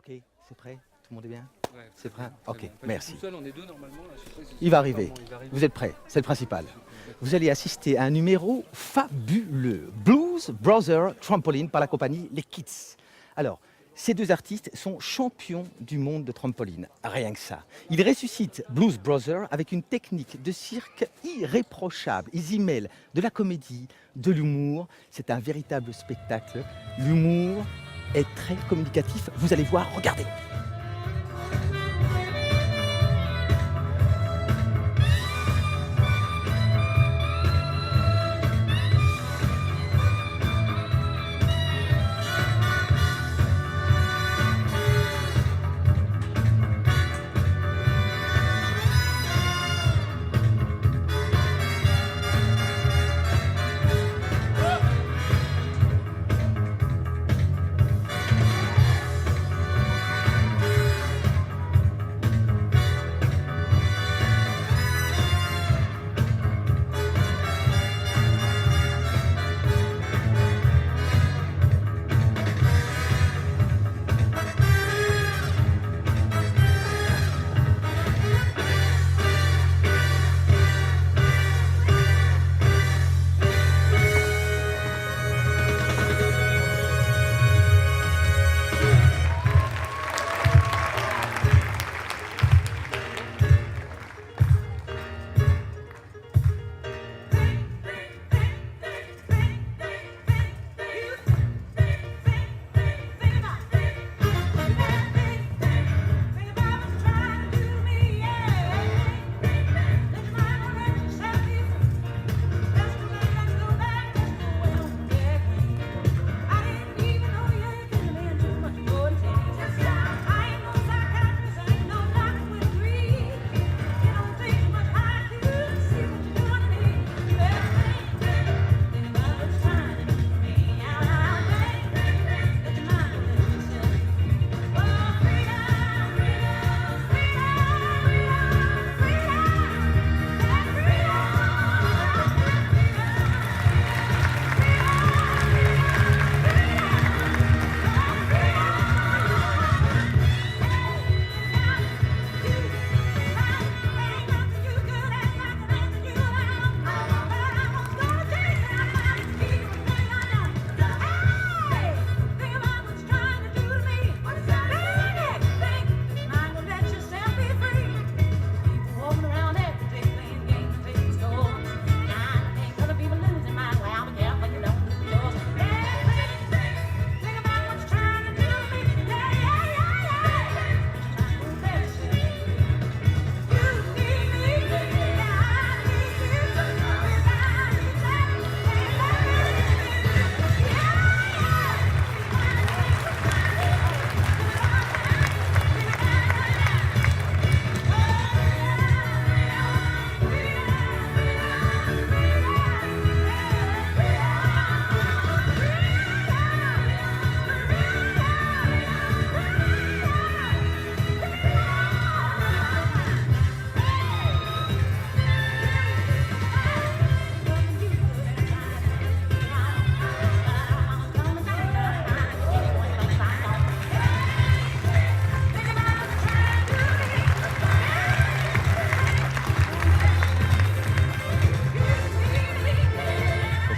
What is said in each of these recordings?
Ok, c'est prêt? Tout le monde est bien? Ouais, C'est prêt? très Ok, bien. Enfin, merci. Tout seul, on est deux normalement. Là, je sais pas si Il va arriver. il va arriver. Vous êtes prêts? C'est le principal. Vous allez assister à un numéro fabuleux. Blues Brothers Trampoline par la compagnie Les Kids. Alors, ces deux artistes sont champions du monde de trampoline. Rien que ça. Ils ressuscitent Blues Brothers avec une technique de cirque irréprochable. Ils y mêlent de la comédie, de l'humour. C'est un véritable spectacle. L'humour est très communicatif. Vous allez voir, regardez.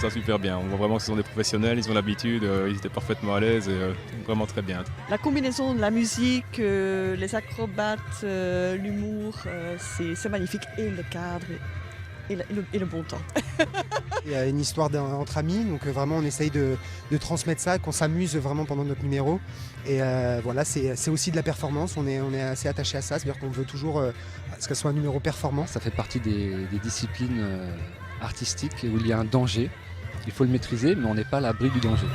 Ça super bien, on voit vraiment que ce sont des professionnels, ils ont l'habitude, ils étaient parfaitement à l'aise, vraiment très bien. La combinaison de la musique, les acrobates, l'humour, c'est magnifique. Et le cadre et le bon temps. Il y a une histoire entre amis, donc vraiment on essaye de transmettre ça, qu'on s'amuse vraiment pendant notre numéro. Et voilà, c'est aussi de la performance, on est assez attaché à ça, c'est-à-dire qu'on veut toujours que ce soit un numéro performant. Ça fait partie des disciplines artistiques où il y a un danger. Il faut le maîtriser, mais on n'est pas à l'abri du danger.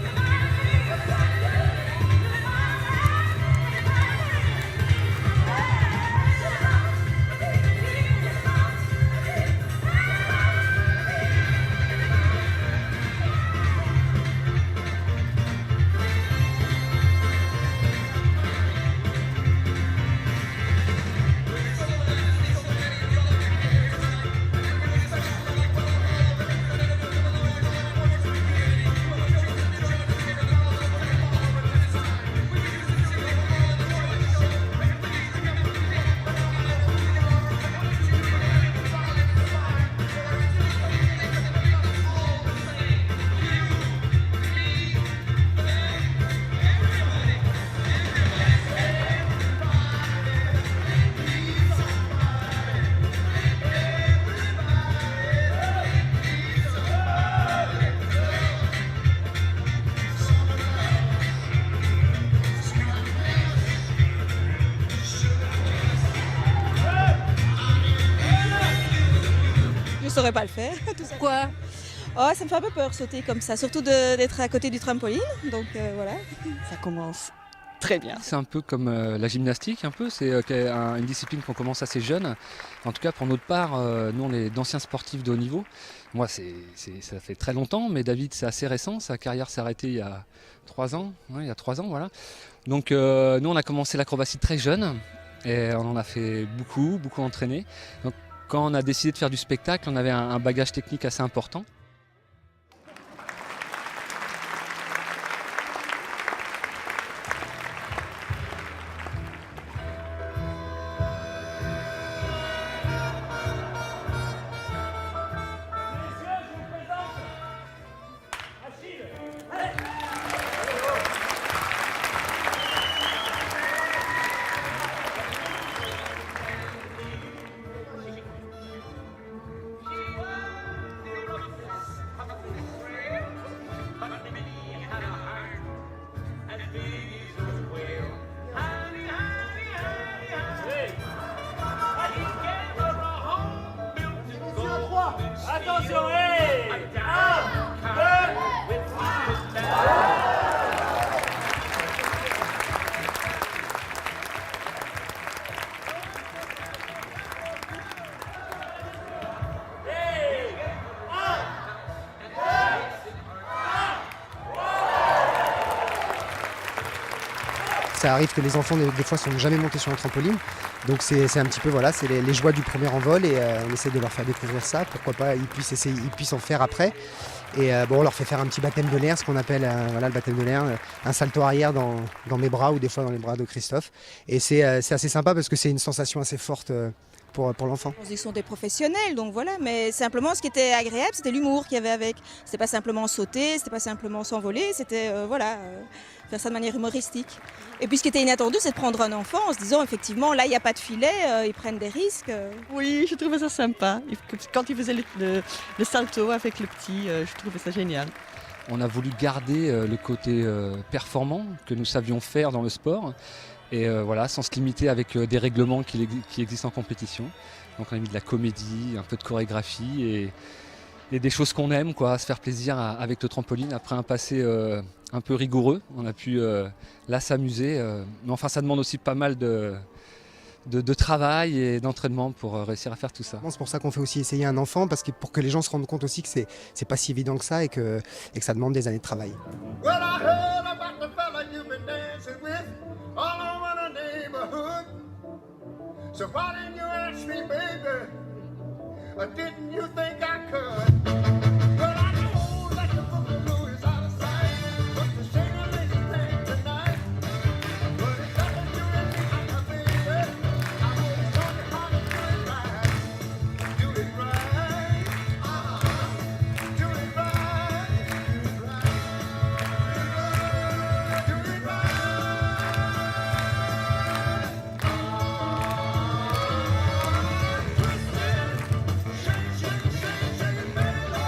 saurais pas le faire. Tout ça. Quoi? Oh, ça me fait un peu peur sauter comme ça, surtout d'être à côté du trampoline. Donc voilà. Ça commence très bien. C'est un peu comme la gymnastique, un peu. C'est une discipline qu'on commence assez jeune. En tout cas, pour notre part, nous, on est d'anciens sportifs de haut niveau. Moi, ça fait très longtemps, mais David, c'est assez récent. Sa carrière s'est arrêtée il y a 3 ans. Ouais, il y a 3 ans, voilà. Donc, nous, on a commencé l'acrobatie très jeune. Et on en a fait beaucoup entraîné. Donc, quand on a décidé de faire du spectacle, on avait un bagage technique assez important. Attention, hey! 1, 2, Ça arrive que les enfants des fois sont jamais montés sur un trampoline, donc c'est un petit peu voilà, c'est les joies du premier envol et on essaie de leur faire découvrir ça, pourquoi pas ils puissent en faire après. Et bon, on leur fait faire un petit baptême de l'air, ce qu'on appelle voilà, le baptême de l'air, un salto arrière dans mes bras ou des fois dans les bras de Christophe. Et c'est assez sympa parce que c'est une sensation assez forte pour l'enfant. Ils sont des professionnels, donc voilà. Mais simplement, ce qui était agréable, c'était l'humour qu'il y avait avec. C'était pas simplement sauter, c'était pas simplement s'envoler, c'était faire ça de manière humoristique. Et puis ce qui était inattendu, c'est de prendre un enfant en se disant effectivement, là, il n'y a pas de filet, ils prennent des risques. Oui, je trouvais ça sympa. Quand il faisait le salto avec le petit, je trouvais ça génial. On a voulu garder le côté performant que nous savions faire dans le sport. Et voilà, sans se limiter avec des règlements qui existent en compétition. Donc on a mis de la comédie, un peu de chorégraphie et des choses qu'on aime, quoi, se faire plaisir avec le trampoline. Après un passé un peu rigoureux, on a pu là s'amuser. Mais enfin, ça demande aussi pas mal de travail et d'entraînement pour réussir à faire tout ça. C'est pour ça qu'on fait aussi essayer un enfant, parce que pour que les gens se rendent compte aussi que c'est pas si évident que ça et que ça demande des années de travail. Well, I heard about the fella you've been dancing with all over the neighborhood. So why didn't you ask me, baby? Or didn't you think I could? Well, I know that the boogaloo is out of sight, but the singer is playing tonight. But it's nothing you and me, baby. I always told you how to do it right. Do it right. Do it right. Do it right. Shake, shake, shake, shake it, baby.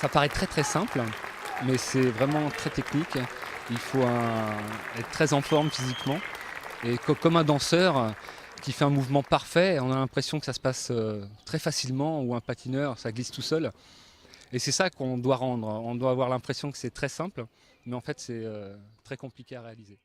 Ça paraît très très simple, mais c'est vraiment très technique. Il faut être très en forme physiquement. Et comme un danseur qui fait un mouvement parfait, on a l'impression que ça se passe très facilement, ou un patineur, ça glisse tout seul. Et c'est ça qu'on doit rendre. On doit avoir l'impression que c'est très simple, mais en fait c'est très compliqué à réaliser.